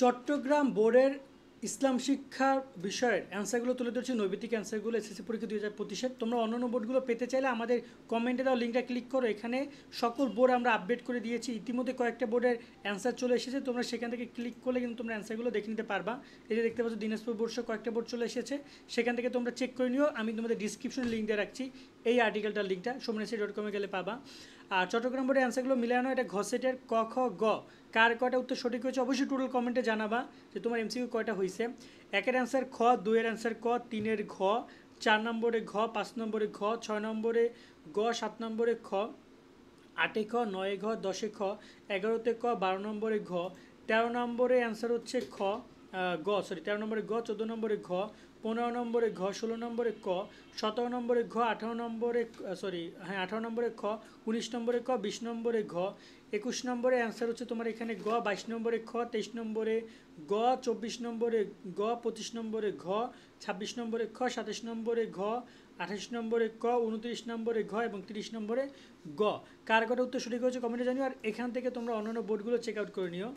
চট্টগ্রাম বোর্ডের ইসলাম শিক্ষা বিষয়ের অ্যান্সারগুলো তুলে ধরছি, নৈবিত্তিক অ্যান্সারগুলো এসএসসি পরীক্ষা 2025-এর। তোমরা অন্যান্য বোর্ডগুলো পেতে চাইলে আমাদের কমেন্টে দেওয়া লিঙ্কটা ক্লিক করো। এখানে সকল বোর্ড আমরা আপডেট করে দিয়েছি। ইতিমধ্যে কয়েকটা বোর্ডের অ্যান্সার চলে এসেছে, তোমরা সেখান থেকে ক্লিক করলে কিন্তু তোমরা অ্যান্সারগুলো দেখে নিতে পারবা। এই যে দেখতে পাচ্ছ দিনাজপুর বোর্ড সহ কয়েকটা বোর্ড চলে এসেছে, সেখান থেকে তোমরা চেক করে নিও। আমি তোমাদের ডিসক্রিপশনে লিঙ্ক দিয়ে রাখছি, এই আর্টিকেলটার লিঙ্কটা somenessi.com-এ গেলে পাবা। আর চট্টগ্রাম বোর্ডের অ্যান্সারগুলো মিলানো, এটা ঘ সেটের ক খ গ কার কয়টা উত্তর সঠিক হয়েছে অবশ্যই টোটাল কমেন্টে জানাবা যে তোমার এমসিকিউ কয়টা হয়েছে। একের অ্যান্সার খ, দুইয়ের অ্যান্সার ক, তিনের ঘ, 4 নম্বরে ঘ, 5 নম্বরে ঘ, 6 নম্বরে গ, 7 নম্বরে খ, 8-এ খ, 9-এ ঘ, 10-এ খ, 11-তে ক, 12 নম্বরে ঘ, 13 নম্বরে অ্যান্সার হচ্ছে খ, 13 নম্বরে গ, 14 নম্বরে ঘ, 15 নম্বরে ঘ, 16 নম্বরে ক, 17 নম্বরে ঘ, 18 নম্বরে 18 নম্বরে খ, 19 নম্বরে ক, 20 নম্বরে ঘ, 21 নম্বরে অ্যান্সার হচ্ছে তোমার এখানে গ, 22 নম্বরে খ, 23 নম্বরে গ, 24 নম্বরে গ, 25 নম্বরে ঘ, 26 নম্বরে খ, 27 নম্বরে ঘ, 28 নম্বরে ক, 29 নম্বরে ঘ এবং 30 নম্বরে গ। কার কটা উত্তর সঠিক হয়েছে কমেন্টে জানিও। আর এখান থেকে তোমরা অন্যান্য বোর্ডগুলো চেক আউট করে নিও।